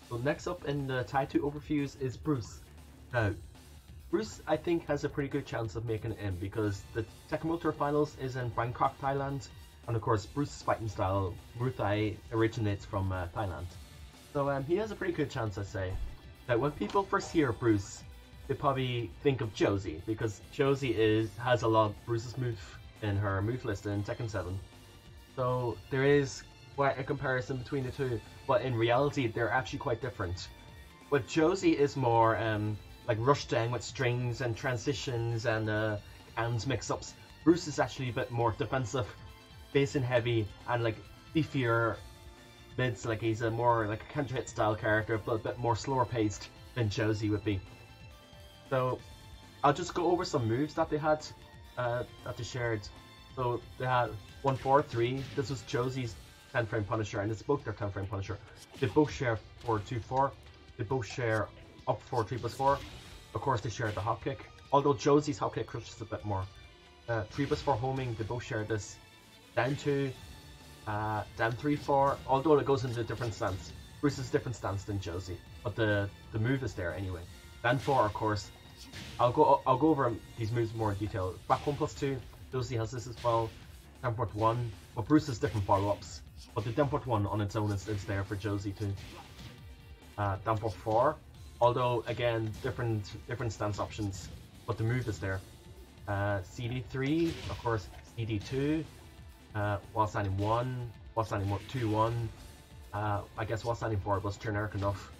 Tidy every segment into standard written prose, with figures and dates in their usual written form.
So next up in the TTT2 overviews is Bruce. Now, Bruce, I think, has a pretty good chance of making it in because the Tekken Tour Finals is in Bangkok, Thailand, and of course Bruce's fighting style, Muay Thai, originates from Thailand. So he has a pretty good chance, I say. Now, when people first hear Bruce, they probably think of Josie because Josie has a lot of Bruce's move in her move list in Tekken 7. So there is quite a comparison between the two, but in reality they're actually quite different. But Josie is more like rush down with strings and transitions and mix-ups. Bruce is actually a bit more defensive, base and heavy, and like beefier mids. Like he's a more like a counter hit style character, but a bit more slower paced than Josie would be. So I'll just go over some moves that they had that they shared. So they had 1-4-3. This was Josie's 10 frame Punisher, and it's both their 10 frame Punisher. They both share 4-2-4. They both share up 4 3+4. Of course, they share the hop kick. Although Josie's hop kick crushes a bit more. 3+4 homing. They both share this down 2, down 3-4. Although it goes into a different stance. Bruce's different stance than Josie, but the move is there anyway. Down 4, of course. I'll go over these moves more in detail. Back 1+2. Josie has this as well. Down 1, but Bruce has different follow-ups. But the down 1 on its own is there for Josie too. Down 4. Although again different stance options, but the move is there. CD3, of course, CD2. While standing 1, while standing 2-1. I guess while standing 4 was generic enough.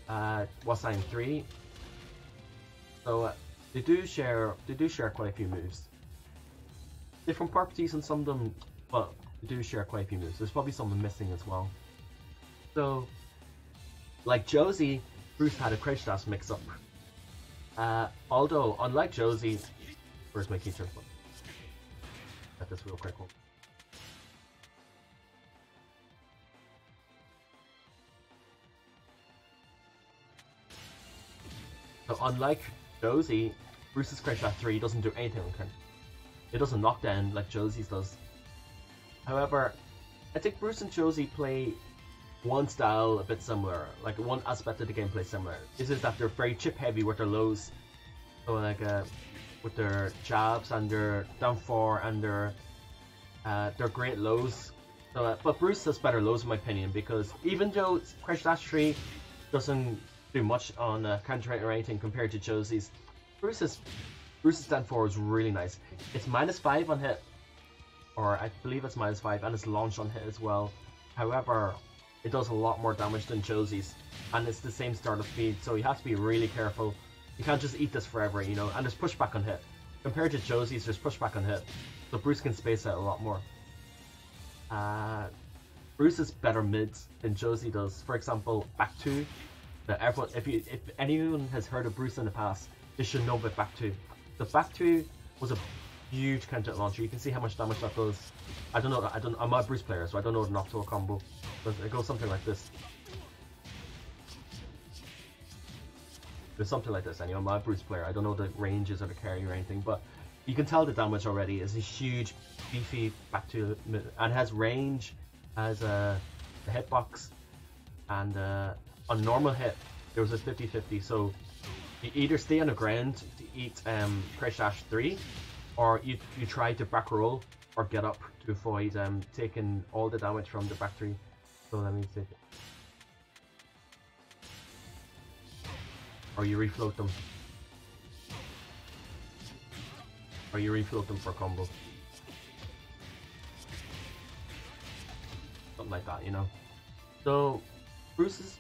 While standing 3. So they do share quite a few moves. Different properties in some of them, but they do share quite a few moves. There's probably something missing as well. So, like Josie, Bruce had a crouch dash mix-up. Although, unlike Josie, where's my keychain? Get this real quick. So, unlike Josie, Bruce's crouch dash 3 doesn't do anything on counter. It doesn't knock down like Josie's does. However, I think Bruce and Josie play one style a bit similar, like one aspect of the gameplay similar. This is that they're very chip heavy with their lows. So like with their jabs and their down 4 and their great lows. So, but Bruce has better lows in my opinion, because even though Crouch Dash 3 doesn't do much on counter hit or anything compared to Josie's, Bruce's down 4 is really nice. It's -5 on hit, or I believe it's -5, and it's launch on hit as well. However, it does a lot more damage than Josie's, and it's the same startup speed, so you have to be really careful. You can't just eat this forever, you know, and there's pushback on hit. Compared to Josie's, there's pushback on hit, so Bruce can space out a lot more. Bruce is better mids than Josie does. For example, back 2. Everyone, if anyone has heard of Bruce in the past, they should know about back 2. The back 2 was a huge counter launcher. You can see how much damage that does. I'm not a Bruce player, so I don't know the knock-to combo. But it goes something like this. There's something like this, anyway. I'm not a Bruce player. I don't know the ranges or the carry or anything, but you can tell the damage already. It's a huge, beefy back 2, and has range, has a hitbox, and on normal hit, there was a 50-50, so you either stay on the ground to eat Crouch Dash 3, or you try to back roll or get up to avoid taking all the damage from the back 3. So let me take it. Or you refloat them. Or you refloat them for combo. Something like that, you know. So Bruce's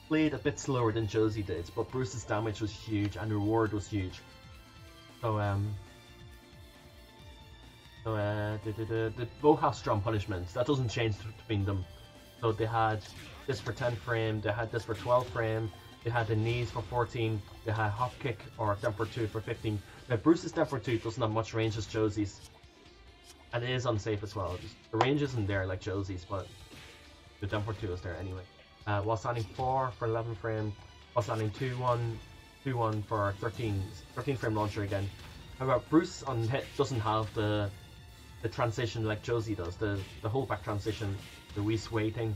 played a bit slower than Josie did, but Bruce's damage was huge and the reward was huge. So they both have strong punishments. That doesn't change between them. So they had this for 10 frame, they had this for 12 frame, they had the knees for 14, they had hop kick or down for 2 for 15. Now Bruce's down for 2 doesn't have much range as Josie's, and it is unsafe as well. The range isn't there like Josie's, but the down for 2 is there anyway. While standing 4 for 11 frame, while standing 2-1 for 13 frame launcher again. However, Bruce on hit doesn't have the transition like Josie does, the whole back transition, the wee sway thing.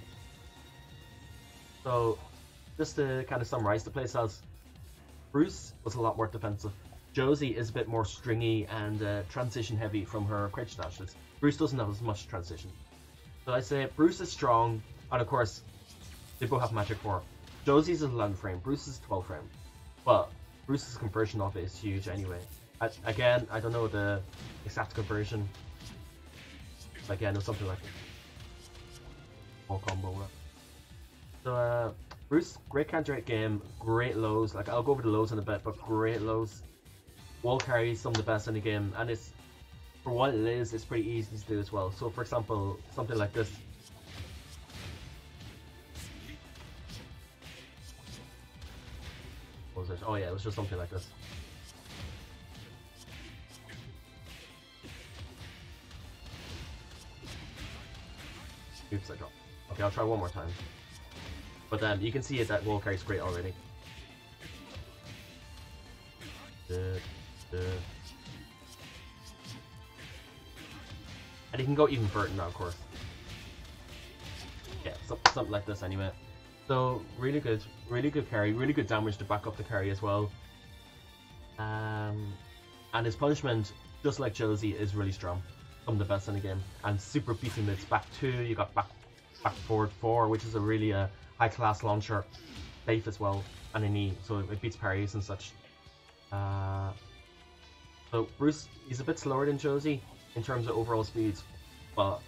So, just to kind of summarize the playstyles, Bruce was a lot more defensive. Josie is a bit more stringy and transition heavy from her crouch dashes. Bruce doesn't have as much transition. So I say Bruce is strong, and of course, they both have magic 4. Josie's is 11 frame, Bruce's is 12 frame. But Bruce's conversion of it is huge anyway. Again, I don't know the exact conversion. Again, it's something like all combo. So Bruce, great counter hit game, great lows. Like I'll go over the lows in a bit, but great lows. Wall carries some of the best in the game, and it's for what it is, it's pretty easy to do as well. So for example, something like this. What was it? Oh yeah, it was just something like this. Oops, I dropped. Okay, I'll try one more time. But then you can see it that wall carries great already. And you can go even further now, of course. Yeah, something like this anyway. So really good carry, really good damage to back up the carry as well. And his punishment, just like Josie, is really strong. Some of the best in the game. And super beefy mids. Back 2, you got back forward 4, which is a really high class launcher. Safe as well, and a knee, so it beats parries and such. So Bruce, he's a bit slower than Josie in terms of overall speeds, but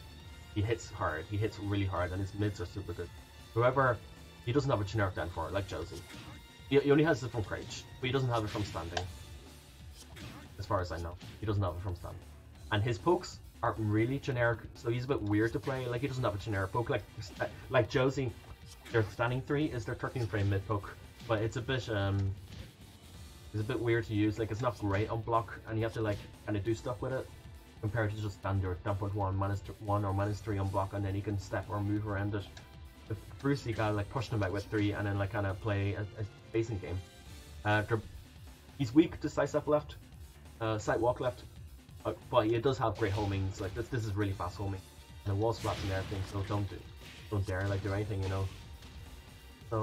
he hits hard. He hits really hard, and his mids are super good. However, he doesn't have a generic down 4 like Josie. He only has it from crouch, but he doesn't have it from standing. As far as I know, he doesn't have it from standing. And his pokes aren't really generic, so he's a bit weird to play. Like he doesn't have a generic poke like Josie. Their standing 3 is their 13 frame mid poke, but it's a bit weird to use. Like it's not great on block, and you have to like kind of do stuff with it compared to just standard downpoint 1, -1 or -3 on block, and then you can step or move around it. With Bruce, you gotta like push him out with 3, and then like kind of play a spacing game. He's weak to side step left, side walk left, but he does have great homings. Like this is really fast homing, and the wall's flat and everything. So don't dare like do anything, you know. So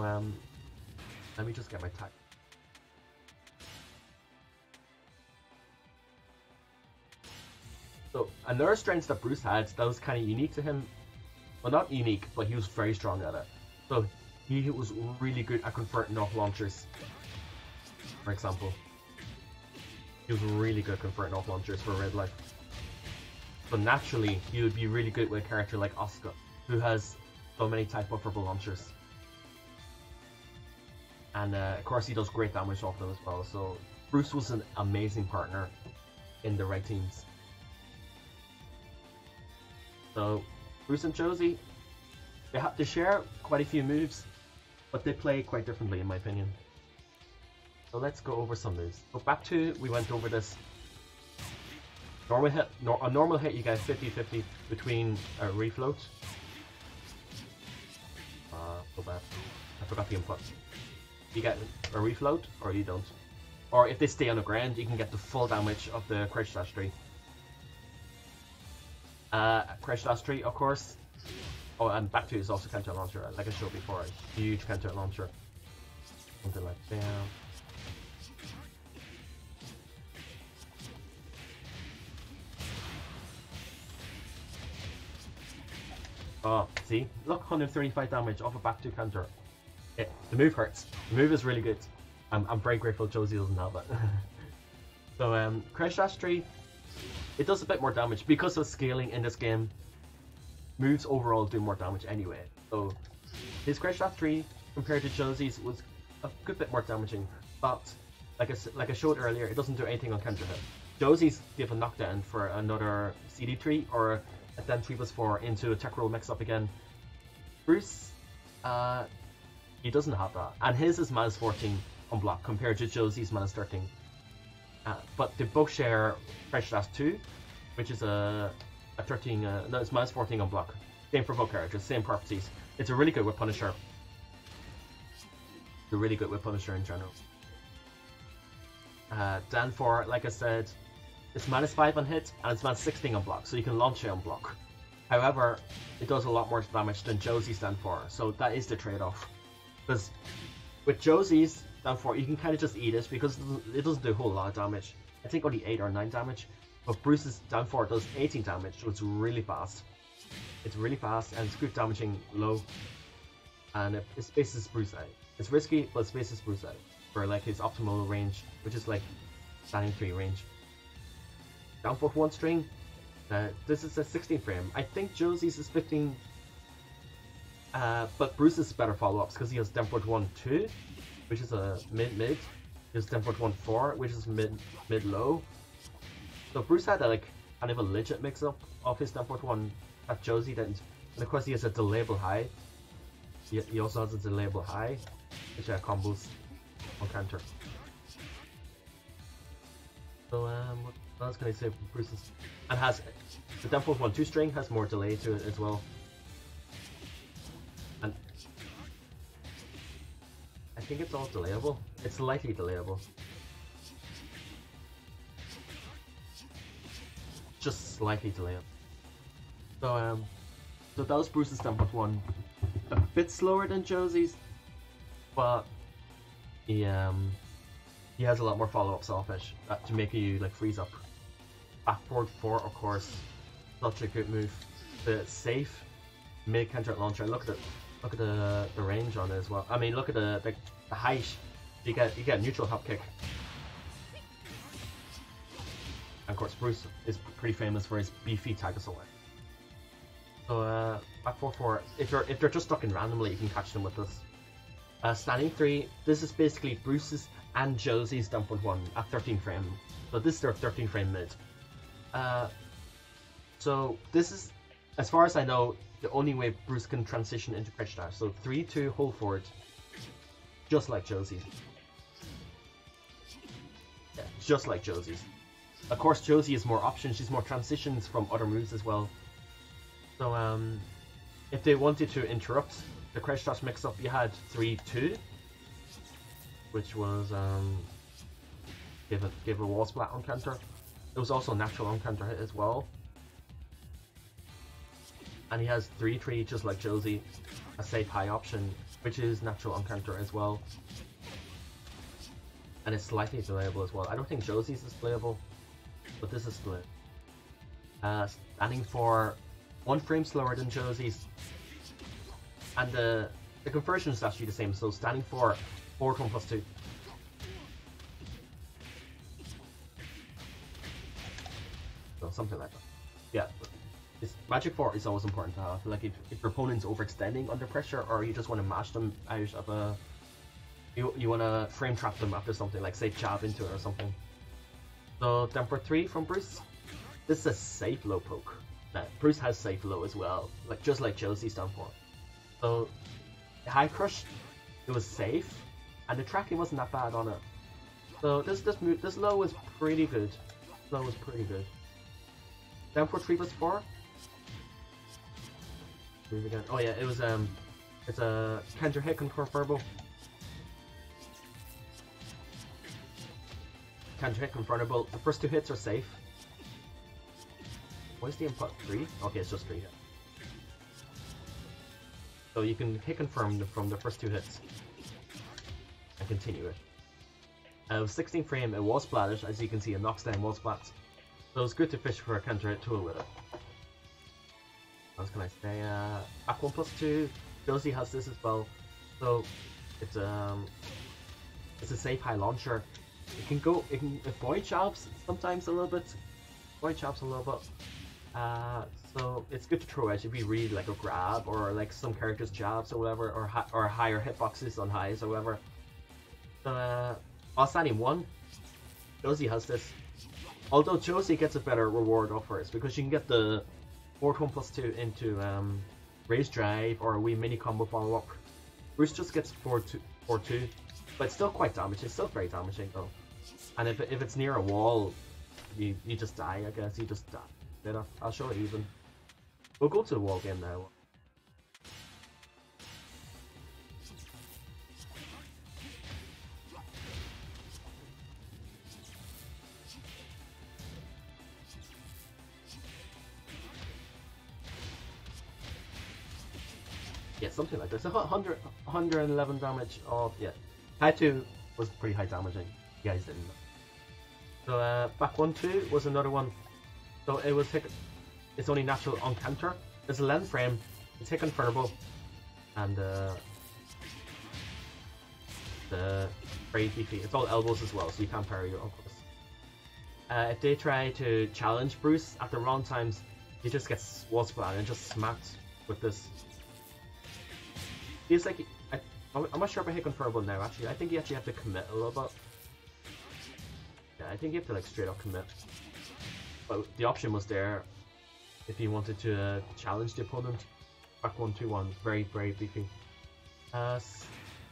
let me just get my tag. So another strength that Bruce had that was kind of unique to him, well not unique, but he was very strong at it. So he was really good at converting off launchers, for example. He was really good at converting off launchers for red light. So naturally, he would be really good with a character like Asuka, who has so many type bufferable launchers. And of course he does great damage off them as well, so Bruce was an amazing partner in the right teams. So Bruce and Josie, they share quite a few moves, but they play quite differently in my opinion. So let's go over some moves. So back to, we went over this. Normal hit, a normal hit you get 50-50 between a refloat. So bad. I forgot the input. You get a refloat, or you don't. Or if they stay on the ground, you can get the full damage of the crouch dash tree. Crouch dash tree, of course. Oh, and back to is also counter launcher, like I showed before. A huge counter launcher. Something like that. Oh, see? Look, 135 damage off a back 2 counter. The move hurts. The move is really good. I'm very grateful Josie doesn't have it. So, Crouch Dash Tree, it does a bit more damage. Because of scaling in this game, moves overall do more damage anyway. So, his Crouch Dash Tree, compared to Josie's, was a good bit more damaging. But, like I showed earlier, it doesn't do anything on counter hit. Josie's give a knockdown for another CD tree, or a then 3+4 into a tech roll mix up again. Bruce, he doesn't have that, and his is -14 on block compared to Josie's -13. But they both share Crouch Dash 2, which is a 13. No, it's -14 on block. Same for both characters, same properties. It's a really good with Punisher. It's a really good with Punisher in general. Dan 4, like I said, it's -5 on hit and it's -16 on block, so you can launch it on block. However, it does a lot more damage than Josie's Dan 4, so that is the trade-off. Because with Josie's down 4, you can kind of just eat it because it doesn't do a whole lot of damage. I think only 8 or 9 damage. But Bruce's down 4 does 18 damage, so it's really fast. It's really fast and it's good damaging low. And it spaces Bruce out. It's risky, but it spaces Bruce out for like his optimal range, which is like standing 3 range. Down 4 for 1 string. This is a 16 frame. I think Josie's is 15. But Bruce's better follow-ups because he has down 4 to 1 2, which is a mid-mid. He has down 4 to 1 4, which is mid-low. So Bruce had like kind of a legit mix-up of his down 4 to 1 at Josie didn't. And of course he has a delayable high. He also has a delayable high, which combos on counter. So what else can I say for Bruce's? And has the down 4 to 1 2 string has more delay to it as well. And I think it's all delayable. It's slightly delayable. Just slightly delayable. So that was Bruce's down 4 to 1. A bit slower than Josie's, but he has a lot more follow-ups off it to make you like freeze up. Back forward 4, of course, such a good move. The safe mid counter launcher. Look at the range on it as well. I mean, look at the height. You get neutral hop kick. And of course, Bruce is pretty famous for his beefy tag assault. So back 4-4. If they're just stuck in randomly, you can catch them with this. Standing 3. This is basically Bruce's and Josie's down 1 at 13 frame. So this is their 13 frame mid. So this is, as far as I know, the only way Bruce can transition into crouch dash. So 3-2 hold forward, just like Josie's. Yeah, just like Josie's. Of course, Josie has more options. She's more transitions from other moves as well. So if they wanted to interrupt the crouch dash mix-up, you had 3-2, which was give a wall splat on counter. It was also natural on counter hit as well. And he has 3-3 just like Josie, a safe high option, which is natural on counter as well. And it's slightly delayable as well. I don't think Josie's is playable, but this is playable. Standing for 1 frame slower than Josie's. And the conversion is actually the same, so standing for 4 to 1 plus 2. So something like that. Yeah. Magic 4 is always important to have. Like if your opponent's overextending under pressure, or you just want to mash them out of a... You want to frame trap them after something, like say jab into it or something. So down for 3 from Bruce. This is a safe low poke. Now, Bruce has safe low as well, like just like Josie's down 4. So high crush, it was safe, and the tracking wasn't that bad on it. So this low was pretty good. Low was pretty good. Down for 3 plus 4. Move again. Oh yeah, it was it's a counter hit confirmable. Counter hit confirmable. The first 2 hits are safe. What is the input? 3? Okay, it's just 3 hits. So you can hit confirm from the first 2 hits and continue it. 16 frame, it was splatted, as you can see, it knocks down wall splats. So it's good to fish for a counter hit tool with it. What else can I say? Back 1 plus 2, Josie has this as well. So it's a safe high launcher. It can avoid jabs sometimes a little bit. So it's good to throw out if you read like a grab or like some characters jabs or whatever, or higher hitboxes on highs or whatever. So while standing 1, Josie has this. Although Josie gets a better reward offers because you can get the 4-1 plus 2 into raise drive or a wee mini combo follow up. Bruce just gets 4-2, but it's still quite damaging. It's still very damaging though. And if it's near a wall, you just die. I guess you just die. I'll show it even. We'll go to the wall game now. Yeah, something like this. 111 damage of, yeah. TTT2 was pretty high damaging. You guys didn't know. So back 1-2 was another one. So it was it's only natural on counter. It's a lens frame. It's hit confirmable, and the very beefy. It's all elbows as well, so you can't parry your uncles. If they try to challenge Bruce at the wrong times, he just gets wall splat and just smacked with this. He's like, I'm not sure if I hit confirmable now. Actually, I think you actually have to commit a little bit. Yeah, I think you have to like straight up commit. But the option was there if you wanted to challenge the opponent. Back 1-2-1, very beefy. Side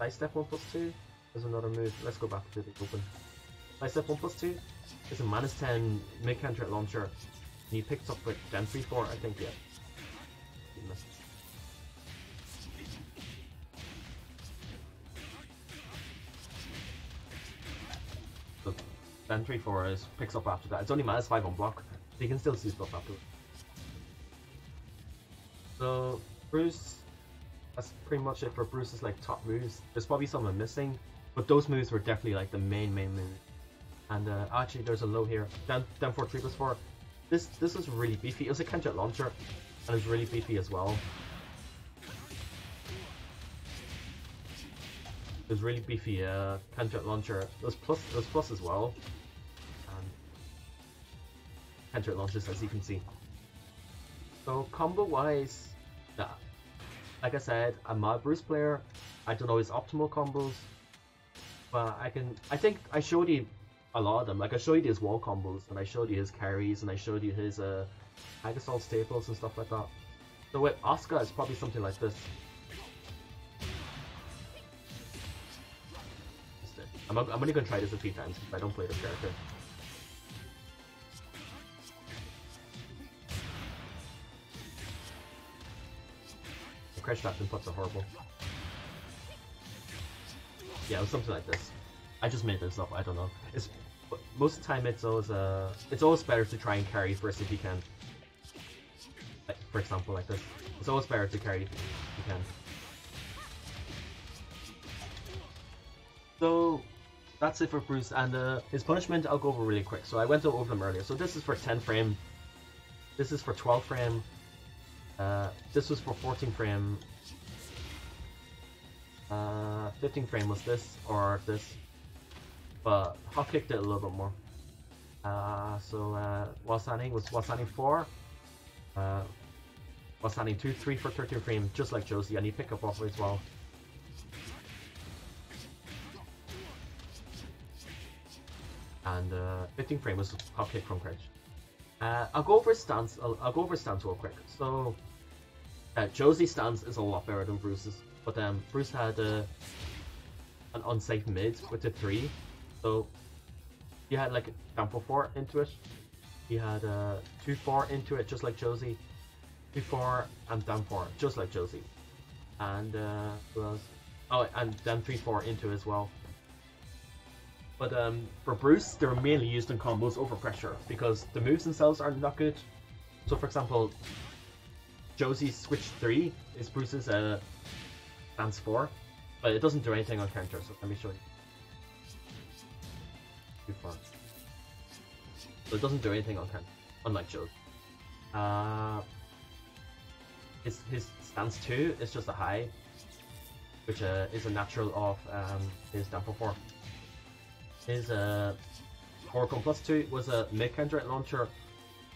step 1+2 is another move. Let's go back to the open. Side step 1+2 is a -10 mid counter launcher. And he picked up with then 3-4, I think, yeah. So then 3-4 is picks up after that. It's only -5 on block, so you can still see stuff after it. So Bruce, that's pretty much it for Bruce's like top moves. There's probably some I'm missing, but those moves were definitely like the main move. And actually, there's a low here. Down 4 3+4. This was really beefy. It was a counter launcher, and it was really beefy as well. It was really beefy counter launcher. It was plus as well. And counter launches, as you can see. So combo wise, nah. Like I said, I'm not a Bruce player. I don't know his optimal combos, but I think I showed you a lot of them. Like I showed you his wall combos, and I showed you his carries, and I showed you his Agasol staples and stuff like that. So with Asuka, it's probably something like this. I'm only gonna try this a few times if I don't play the character. Crash dash inputs are horrible. Yeah, it was something like this. I just made this up. I don't know. Most of the time it's always better to try and carry first if you can. Like, for example, like this. It's always better to carry if you can. So that's it for Bruce, and his punishment I'll go over really quick. So I went over them earlier. So this is for 10 frame. This is for 12 frame. This was for 14 frame. 15 frame was this or this, but hot kicked it a little bit more. While standing was while standing 4. While standing 2, 3 for 13 frame, just like Josie, and he pick up off as well. And 15 frame was hot kick from Crouch. I'll go over stance. I'll go over stance real quick. So, Josie's stance is a lot better than Bruce's, but Bruce had an unsafe mid with the 3. So he had like down 4 into it. He had 2-4 into it, just like Josie. 2-4 and down 4, just like Josie. And who else? Oh, and then 3-4 into it as well. But for Bruce, they're mainly used in combos over pressure because the moves themselves are not good. So for example, Josie's switch 3 is Bruce's stance 4, but it doesn't do anything on counter, so let me show you. 2-4. So it doesn't do anything on counter, unlike Josie. His stance 2 is just a high, which is a natural of his down 4. His Oracle plus 2 was a mid counter launcher,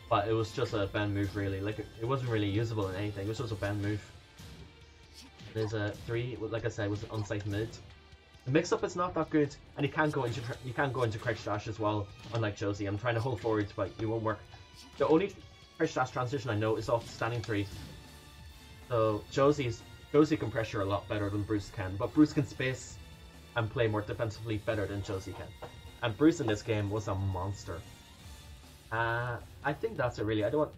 but it was just a banned move really. Like it wasn't really usable in anything. It was just a banned move. There's a 3, like I said, was an unsafe mid. The mix-up is not that good, and you can't go into crouch dash as well, unlike Josie. I'm trying to hold forward, but it won't work. The only crouch dash transition I know is off standing 3. So Josie can pressure a lot better than Bruce can, but Bruce can space and play more defensively better than Josie can. And Bruce in this game was a monster. I think that's it really. I don't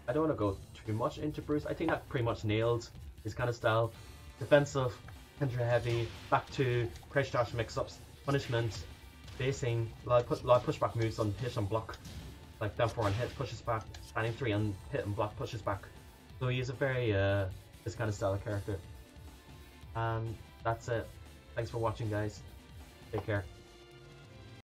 want to go too much into Bruce. I think that pretty much nailed his kind of style. Defensive, counter heavy, back to crouch dash mix-ups, punishment, basing, a lot of pushback moves on hit and block. Like down 4 and hit, pushes back, standing 3 and hit and block, pushes back. So he's a very this kind of style of character. And that's it. Thanks for watching, guys. Take care.